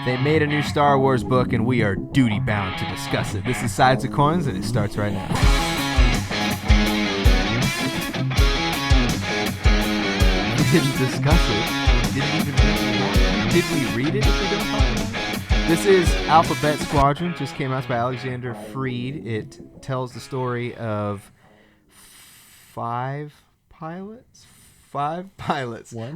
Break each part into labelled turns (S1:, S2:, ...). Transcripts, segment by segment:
S1: They made a new Star Wars book, and we are duty-bound to discuss it. This is Sides of Coins, and it starts right now. We didn't discuss it. Didn't even mention it. Did we read it if we don't talk about it? This is Alphabet Squadron. Just came out by Alexander Freed. It tells the story of five pilots. I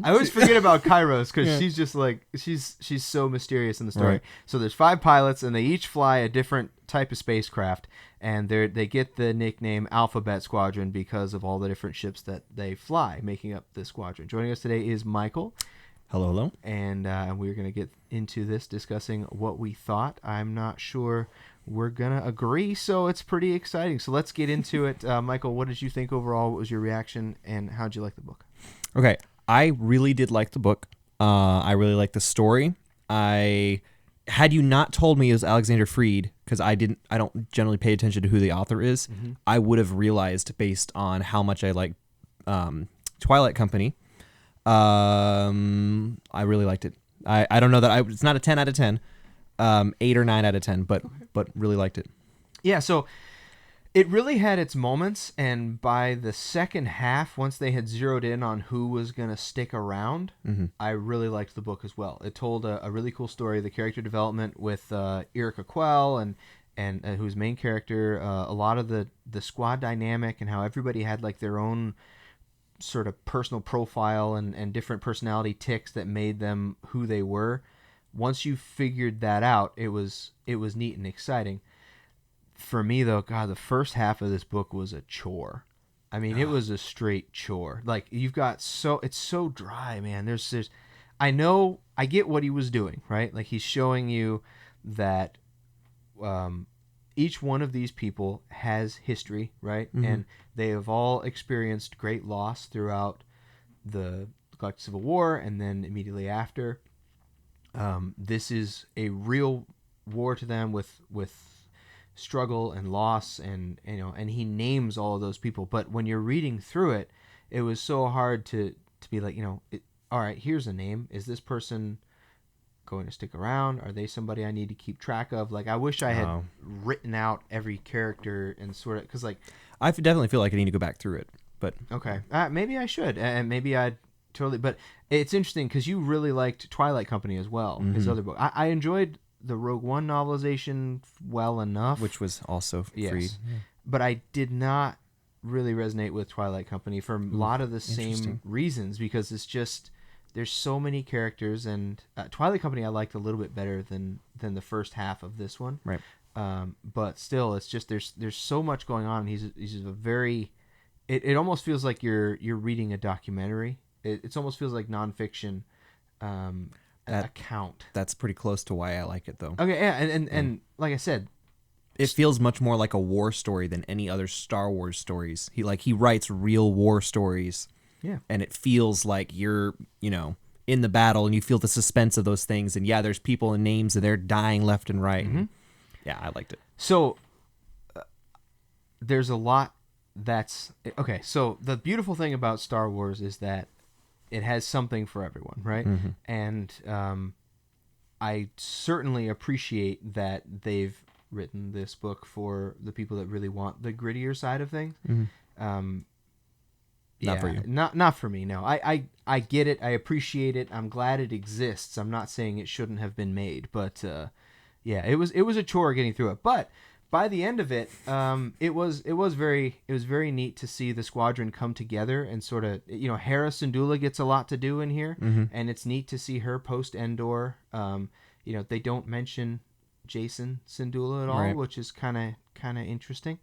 S1: always forget about Kairos because she's just like she's so mysterious in the story. Right. So there's 5 pilots and they each fly a different type of spacecraft, and they get the nickname Alphabet Squadron because of all the different ships that they fly, making up the squadron. Joining us today is Michael.
S2: Hello.
S1: And we're going to get into this, discussing what we thought. I'm not sure we're going to agree, so it's pretty exciting. So let's get into it. Michael, what did you think overall? What was your reaction, and how'd you like the book?
S2: Okay, I really did like the book. I really liked the story. Had you not told me it was Alexander Freed, because I don't generally pay attention to who the author is, I would have realized based on how much I like Twilight Company. I really liked it. I don't know that it's not a 10 out of 10, 8 or 9 out of 10, but really liked it.
S1: Yeah, so it really had its moments, and by the second half, once they had zeroed in on who was going to stick around, I really liked the book as well. It told a really cool story, the character development with Erica Quell and who's main character, a lot of the squad dynamic and how everybody had like their own sort of personal profile and different personality tics that made them who they were. Once you figured that out, it was neat and exciting. For me, though, God, the first half of this book was a chore. I mean, it was a straight chore. Like, it's so dry, man. There's I get what he was doing, right? Like, he's showing you that each one of these people has history, right? And they have all experienced great loss throughout the Galactic Civil War and then immediately after. This is a real war to them with struggle and loss, and he names all of those people. But when you're reading through it, it was so hard to be like, all right, here's a name. Is this person going to stick around? Are they somebody I need to keep track of? Like, I wish I had written out every character and sort of, because like
S2: I definitely feel like I need to go back through it. But
S1: okay, maybe I should, and maybe I'd totally. But it's interesting because you really liked Twilight Company as well, his other book. I enjoyed the Rogue One novelization well enough,
S2: which was also Freed.
S1: Yes. But I did not really resonate with Twilight Company for a lot of the same reasons, because it's just there's so many characters, and Twilight Company I liked a little bit better than the first half of this one.
S2: Right.
S1: But still, it's just there's so much going on. He's a very it almost feels like you're reading a documentary. It almost feels like nonfiction. Account.
S2: That's pretty close to why I like it, though.
S1: Okay, yeah, and like I said,
S2: it feels much more like a war story than any other Star Wars stories. He writes real war stories.
S1: Yeah.
S2: And it feels like you're, in the battle, and you feel the suspense of those things, and yeah, there's people and names and they're dying left and right. And yeah, I liked it.
S1: So there's a lot that's okay. So the beautiful thing about Star Wars is that it has something for everyone, right? And I certainly appreciate that they've written this book for the people that really want the grittier side of things.
S2: Not for you.
S1: Not for me, no. I get it. I appreciate it. I'm glad it exists. I'm not saying it shouldn't have been made, but yeah, it was a chore getting through it. But by the end of it, it was very neat to see the squadron come together and sort of, Hera Syndulla gets a lot to do in here, and it's neat to see her post Endor. They don't mention Jason Syndulla at all, right, which is kind of interesting.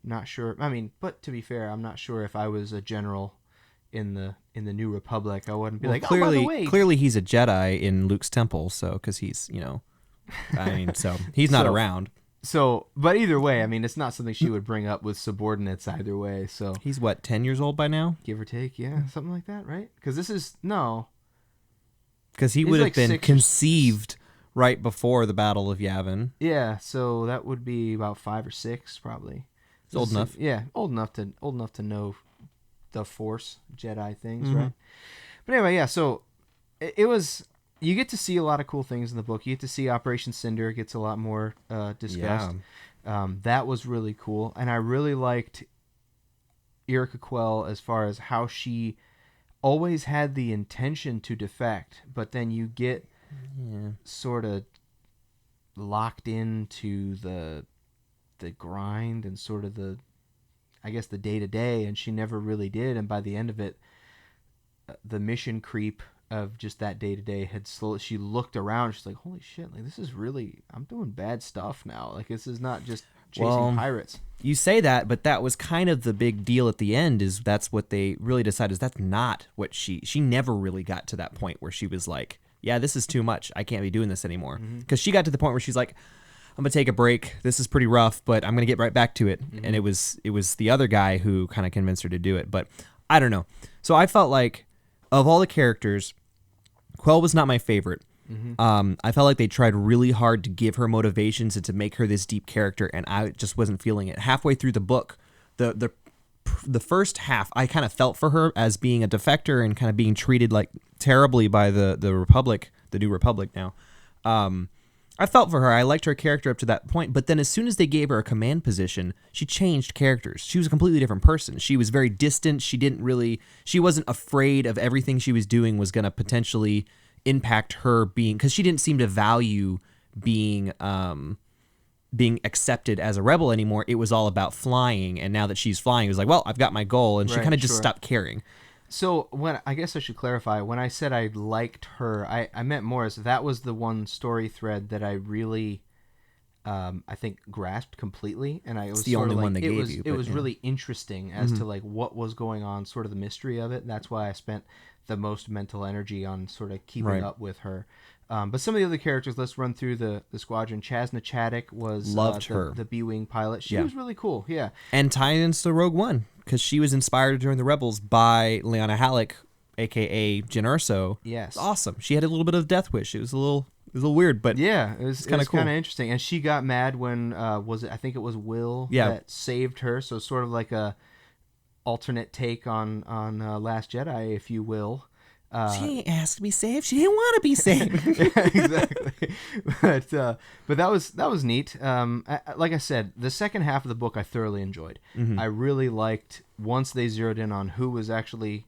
S1: Not sure. I mean, but to be fair, I'm not sure if I was a general in the New Republic, I wouldn't be
S2: clearly,
S1: oh, by the way,
S2: clearly he's a Jedi in Luke's temple, so because he's so he's not around.
S1: So, but either way, I mean, it's not something she would bring up with subordinates either way. So
S2: he's what, 10 years old by now,
S1: give or take, yeah, something like that, right? Because this is
S2: because he would have been conceived right before the Battle of Yavin.
S1: Yeah, so that would be about 5 or 6, probably.
S2: It's old enough.
S1: Yeah, old enough to know the Force Jedi things, right? But anyway, yeah. So it was You get to see a lot of cool things in the book. You get to see Operation Cinder gets a lot more discussed. That was really cool, and I really liked Erica Quell as far as how she always had the intention to defect, but then you get sort of locked into the grind and sort of the day to day, and she never really did. And by the end of it, the mission creep of just that day to day had slowly. She looked around. She's like, "Holy shit! Like this is really. I'm doing bad stuff now. Like this is not just chasing pirates."
S2: You say that, but that was kind of the big deal at the end. Is that's what they really decided? Is that's not what she never really got to that point where she was like, "Yeah, this is too much. I can't be doing this anymore." Because she got to the point where she's like, I'm gonna take a break. This is pretty rough, but I'm gonna get right back to it. And it was the other guy who kind of convinced her to do it. But I don't know. So I felt like of all the characters, Quell was not my favorite. I felt like they tried really hard to give her motivations and to make her this deep character, and I just wasn't feeling it. Halfway through the book, the first half, I kind of felt for her as being a defector and kind of being treated like terribly by the Republic, the New Republic now. I felt for her. I liked her character up to that point, but then as soon as they gave her a command position, she changed characters. She was a completely different person. She was very distant. She wasn't afraid of everything she was doing was going to potentially impact her being, because she didn't seem to value being accepted as a rebel anymore. It was all about flying, and now that she's flying, it was like, well, I've got my goal, and she kind of just stopped caring.
S1: So I guess I should clarify, when I said I liked her, I meant more as that was the one story thread that I really, I think, grasped completely, and it was
S2: the only one they gave you.
S1: It was really interesting as to like what was going on, sort of the mystery of it. And that's why I spent the most mental energy on sort of keeping up with her. But some of the other characters, let's run through the squadron. Chasna Chaddock was the B-Wing pilot. She was really cool, yeah.
S2: And tied into Rogue One, because she was inspired to join the Rebels by Lyanna Halleck, a.k.a. Jyn Erso.
S1: Yes.
S2: It's awesome. She had a little bit of Death Wish. It was a little weird, but
S1: yeah, it was kind of
S2: cool.
S1: Interesting. And she got mad when, I think it was Will that saved her, so sort of like a alternate take on Last Jedi, if you will.
S2: She ain't asked to be saved. She didn't want to be saved.
S1: Yeah, exactly. But that was neat. Like I said, the second half of the book I thoroughly enjoyed. I really liked once they zeroed in on who was actually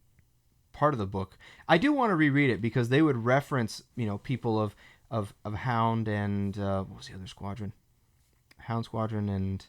S1: part of the book. I do want to reread it because they would reference, people of Hound and what was the other squadron? Hound Squadron and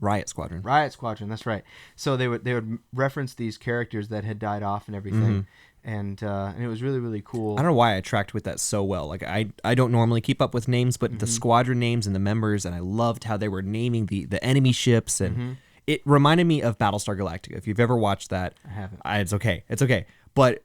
S2: Riot Squadron.
S1: Riot Squadron, that's right. So they would reference these characters that had died off and everything. And it was really, really cool.
S2: I don't know why I tracked with that so well. Like I don't normally keep up with names, but the squadron names and the members, and I loved how they were naming the enemy ships, and it reminded me of Battlestar Galactica. If you've ever watched that,
S1: I haven't.
S2: It's okay. But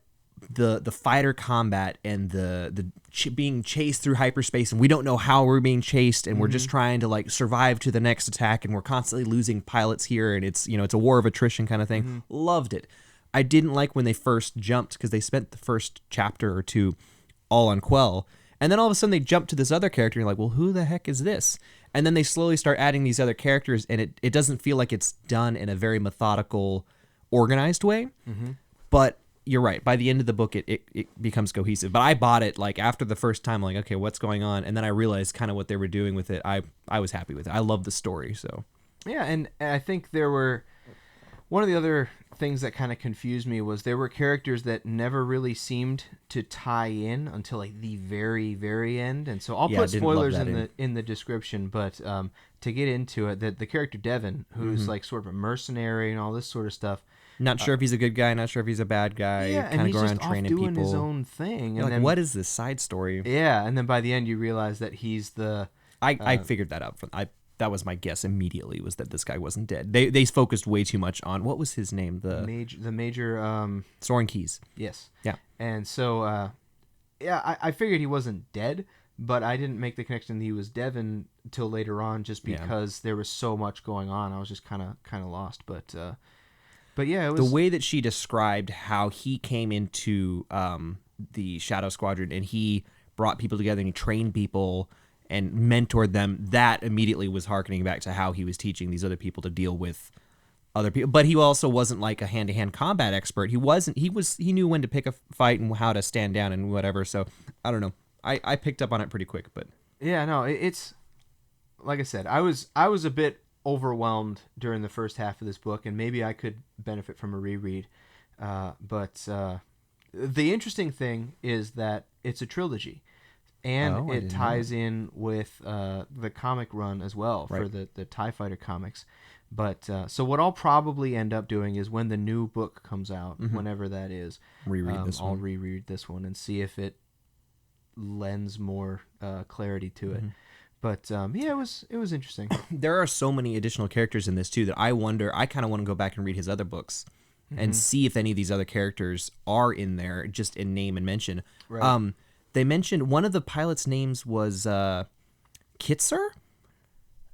S2: the fighter combat and the being chased through hyperspace, and we don't know how we're being chased, and we're just trying to like survive to the next attack, and we're constantly losing pilots here, and it's it's a war of attrition kind of thing. Loved it. I didn't like when they first jumped, because they spent the first chapter or two all on Quell, and then all of a sudden they jump to this other character, and you're like, well, who the heck is this? And then they slowly start adding these other characters, and it doesn't feel like it's done in a very methodical, organized way. But you're right. By the end of the book, it becomes cohesive. But I bought it like after the first time, like, okay, what's going on? And then I realized kind of what they were doing with it. I was happy with it. I love the story. So
S1: yeah, and I think there were one of the other things that kind of confused me was there were characters that never really seemed to tie in until like the very, very end. And so I'll put spoilers in the description, but to get into it, the character Devin, who's like sort of a mercenary and all this sort of stuff.
S2: Not sure if he's a good guy, not sure if he's a bad guy.
S1: Yeah,
S2: kind
S1: and
S2: of go around
S1: just
S2: training
S1: off doing
S2: people.
S1: his own thing.
S2: You're
S1: And
S2: like, what is this side story?
S1: Yeah, and then by the end you realize that he's the.
S2: I figured that out. That was my guess immediately, was that this guy wasn't dead. They focused way too much on, what was his name? The
S1: major.
S2: Soren Keys.
S1: Yes.
S2: Yeah.
S1: And so, I figured he wasn't dead, but I didn't make the connection that he was Devin until later on, just because there was so much going on. I was just kind of lost, but yeah, it was
S2: the way that she described how he came into the Shadow Squadron, and he brought people together and he trained people and mentored them. That immediately was hearkening back to how he was teaching these other people to deal with other people. But he also wasn't like a hand-to-hand combat expert. He wasn't. He knew when to pick a fight and how to stand down and whatever. So I don't know. I picked up on it pretty quick, but
S1: yeah, no, it's like I said, I was a bit overwhelmed during the first half of this book, and maybe I could benefit from a reread. But the interesting thing is that it's a trilogy, and it ties in with the comic run as well for the TIE Fighter comics. But so what I'll probably end up doing is when the new book comes out, whenever that is, I'll reread this one and see if it lends more clarity to it. But yeah, it was interesting.
S2: There are so many additional characters in this too that I wonder. I kind of want to go back and read his other books and see if any of these other characters are in there, just in name and mention.
S1: Right.
S2: They mentioned one of the pilots' names was Kitzer.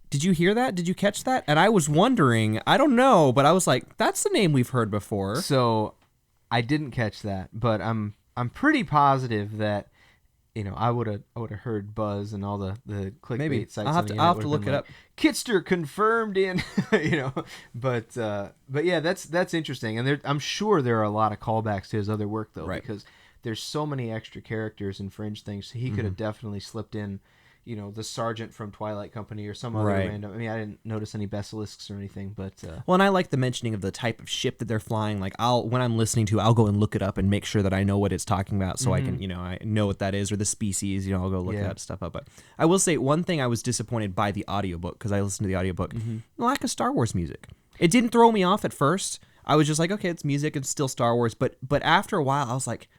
S2: Did you hear that? Did you catch that? And I was wondering. I don't know, but I was like, that's the name we've heard before.
S1: So I didn't catch that, but I'm pretty positive that. I would have heard buzz and all the clickbait
S2: Maybe.
S1: sites.
S2: I'll have to look it up.
S1: Kitster confirmed in, but yeah, that's interesting, and I'm sure there are a lot of callbacks to his other work though, because there's so many extra characters and fringe things. So he could have definitely slipped in, the sergeant from Twilight Company or some other random. I mean, I didn't notice any basilisks or anything, but
S2: well, and I like the mentioning of the type of ship that they're flying. Like when I'm listening to, I'll go and look it up and make sure that I know what it's talking about, so I can, I know what that is, or the species. I'll go look that stuff up. But I will say one thing: I was disappointed by the audiobook, because I listened to the audiobook. Lack of Star Wars music. It didn't throw me off at first. I was just like, okay, it's music, it's still Star Wars. But after a while, I was like,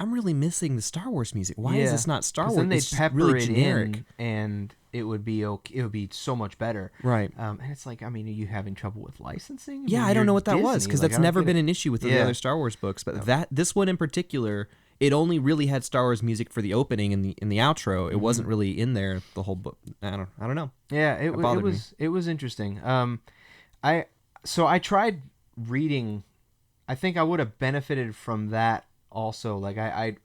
S2: I'm really missing the Star Wars music. Why is this not Star Wars?
S1: Then they'd
S2: it's
S1: pepper
S2: really
S1: it
S2: generic.
S1: in, and it would be okay. It would be so much better,
S2: right?
S1: And it's like, are you having trouble with licensing?
S2: Yeah, I don't know what that was, because that's never been an issue with the other Star Wars books. But this one in particular, it only really had Star Wars music for the opening and the outro. It wasn't really in there the whole book. I don't know.
S1: Yeah, it was interesting. I tried reading. I think I would have benefited from that also. Like I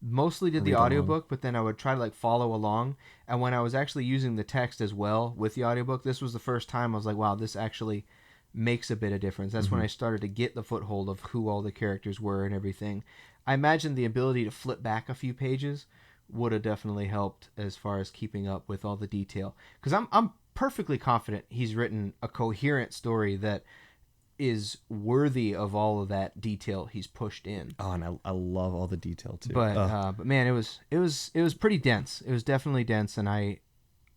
S1: mostly did the audiobook, but then I would try to follow along. And when I was actually using the text as well with the audiobook, this was the first time I was like, wow, this actually makes a bit of difference. That's when I started to get the foothold of who all the characters were and everything. I imagine the ability to flip back a few pages would have definitely helped as far as keeping up with all the detail. Because I'm perfectly confident he's written a coherent story that is worthy of all of that detail he's pushed in.
S2: Oh, and I love all the detail too.
S1: But man, it was pretty dense. It was definitely dense, and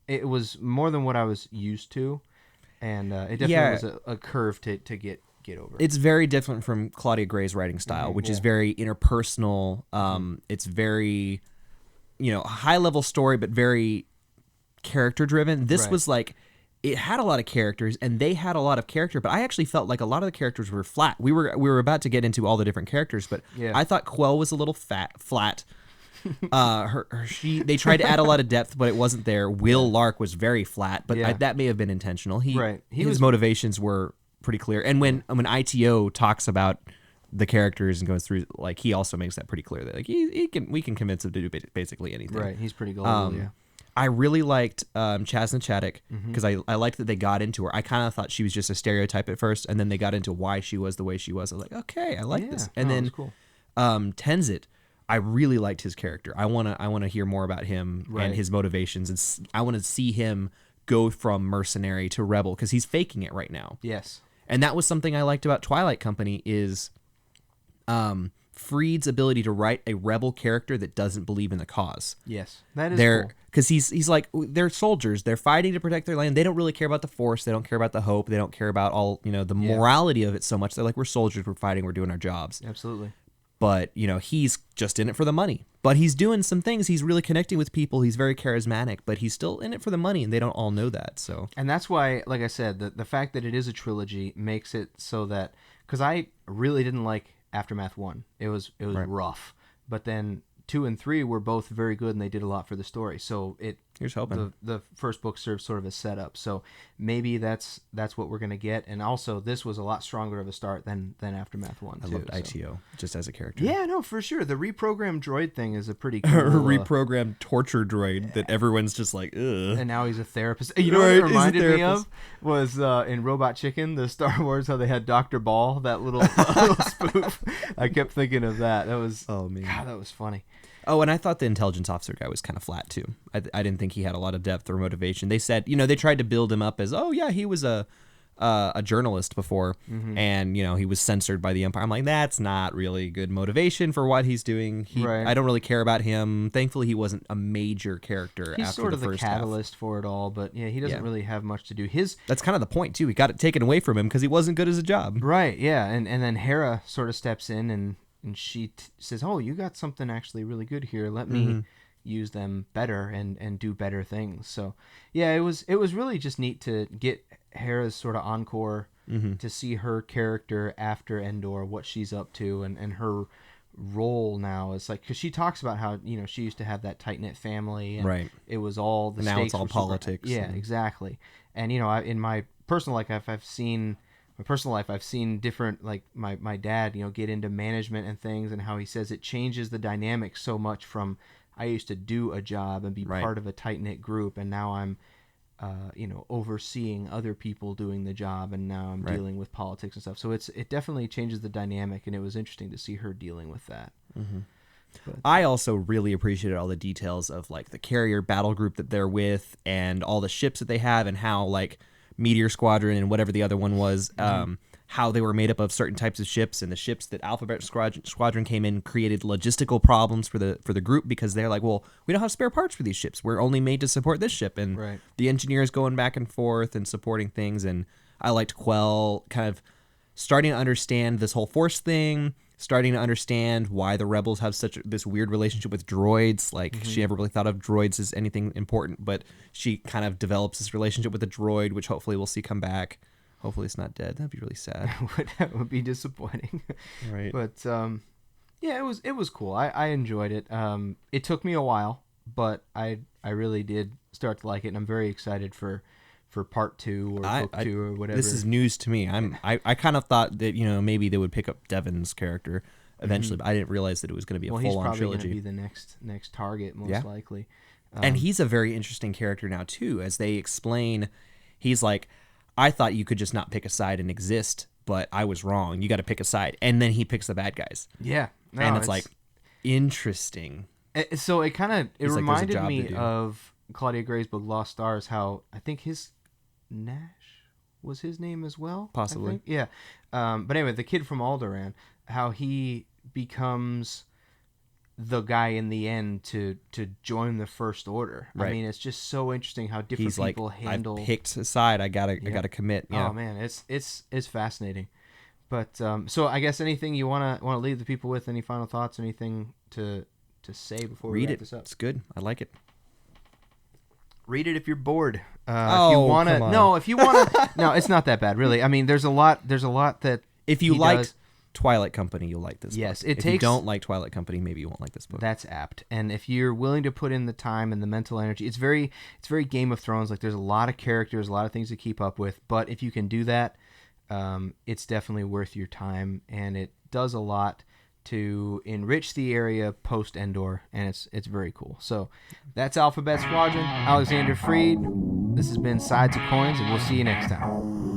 S1: it was more than what I was used to, and it definitely was a curve to get over.
S2: It's very different from Claudia Gray's writing style, which is very interpersonal. It's very, high level story, but very character driven. This was like, it had a lot of characters, and they had a lot of character, but I actually felt like a lot of the characters were flat. We were about to get into all the different characters, but I thought Quell was a little flat. They tried to add a lot of depth, but it wasn't there. Will Lark was very flat, but that may have been intentional. His motivations were pretty clear, and when ITO talks about the characters and goes through, he also makes that pretty clear that we can convince him to do basically anything.
S1: Right, he's pretty gullible.
S2: I really liked Chasna Chaddock, because I liked that they got into her. I kind of thought she was just a stereotype at first, and then they got into why she was the way she was. I was like, okay, I like this. And then
S1: cool.
S2: Tenzit, I really liked his character. I wanna hear more about him and his motivations, and I want to see him go from mercenary to rebel, because he's faking it right now.
S1: Yes,
S2: and that was something I liked about Twilight Company is Freed's ability to write a rebel character that doesn't believe in the cause.
S1: Yes, that is cool.
S2: Because he's like, they're soldiers. They're fighting to protect their land. They don't really care about the Force. They don't care about the hope. They don't care about all, the morality of it so much. They're like, we're soldiers. We're fighting. We're doing our jobs.
S1: Absolutely.
S2: But, he's just in it for the money. But he's doing some things. He's really connecting with people. He's very charismatic. But he's still in it for the money, and they don't all know that. So.
S1: And that's why, like I said, the fact that it is a trilogy makes it so that... Because I really didn't like Aftermath 1. It was rough. But then 2 and 3 were both very good, and they did a lot for the story. So
S2: Here's hoping.
S1: The first book serves sort of a setup, so maybe that's what we're gonna get. And also, this was a lot stronger of a start than Aftermath 1.
S2: I loved ITO just as a character.
S1: Yeah, no, for sure. The reprogrammed droid thing is a pretty cool
S2: reprogrammed torture droid that everyone's just like, ugh.
S1: And now he's a therapist. You know what it reminded me of was in Robot Chicken, the Star Wars, how they had Dr. Ball, that little spoof. I kept thinking of that. That was God, that was funny.
S2: Oh, and I thought the intelligence officer guy was kind of flat, too. I didn't think he had a lot of depth or motivation. They said, they tried to build him up as, oh, yeah, he was a journalist before, and, he was censored by the Empire. I'm like, that's not really good motivation for what he's doing. I don't really care about him. Thankfully, he wasn't a major character
S1: he's
S2: after
S1: sort of
S2: the first
S1: catalyst for it all, but, yeah, he doesn't really have much to do.
S2: That's kind of the point, too. He got it taken away from him because he wasn't good as a job.
S1: Right, yeah, and then Hera sort of steps in and she says, oh, you got something actually really good here. Let me use them better and do better things. So, yeah, it was really just neat to get Hera's sort of encore, to see her character after Endor, what she's up to, and her role now is like, because she talks about how, she used to have that tight-knit family, and it was all the
S2: now
S1: stakes
S2: it's all politics.
S1: Yeah, exactly. And, in my personal life, I've seen different, like my dad, get into management and things, and how he says it changes the dynamic so much from I used to do a job and be part of a tight-knit group, and now I'm, overseeing other people doing the job, and now I'm dealing with politics and stuff. So it definitely changes the dynamic, and it was interesting to see her dealing with that.
S2: But I also really appreciated all the details of like the carrier battle group that they're with, and all the ships that they have, and how like Meteor Squadron and whatever the other one was, how they were made up of certain types of ships, and the ships that Alphabet Squadron came in created logistical problems for the group, because they're like, well, we don't have spare parts for these ships. We're only made to support this ship, and the engineers going back and forth and supporting things. And I liked Quell kind of starting to understand this whole Force thing, starting to understand why the rebels have this weird relationship with droids. Like, she never really thought of droids as anything important, but she kind of develops this relationship with a droid, which hopefully we'll see come back. Hopefully it's not dead. That'd be really sad.
S1: That would be disappointing.
S2: Right.
S1: But yeah, it was cool. I enjoyed it. It took me a while, but I really did start to like it, and I'm very excited for part 2 or book 2 or whatever.
S2: This is news to me. I kind of thought that maybe they would pick up Devon's character eventually, but I didn't realize that it was going to be a full-on trilogy.
S1: Well, he's probably going to be the next target, most likely.
S2: And he's a very interesting character now too, as they explain. He's like, I thought you could just not pick a side and exist, but I was wrong. You got to pick a side, and then he picks the bad guys.
S1: Yeah,
S2: and it's like interesting.
S1: So it reminded me of Claudia Gray's book Lost Stars. How I think his Nash was his name as well.
S2: Possibly,
S1: yeah. But anyway, the kid from Alderaan, how he becomes the guy in the end to join the First Order. I mean, it's just so interesting how different people handle.
S2: I picked a side. I gotta commit. Yeah.
S1: Oh man, it's fascinating. But so I guess anything you wanna leave the people with? Any final thoughts? Anything to say before we wrap this up?
S2: It's good. I like it.
S1: Read it if you're bored.
S2: If you wanna,
S1: no, it's not that bad, really. I mean, there's a lot that
S2: if you liked Twilight Company, you'll like this.
S1: Yes,
S2: book. If you don't like Twilight Company, maybe you won't like this book.
S1: That's apt. And if you're willing to put in the time and the mental energy, it's very Game of Thrones. Like, there's a lot of characters, a lot of things to keep up with. But if you can do that, it's definitely worth your time, and it does a lot to enrich the area post Endor, and it's very cool. So that's Alphabet Squadron. Alexander Freed. This has been Sides of Coins, and we'll see you next time.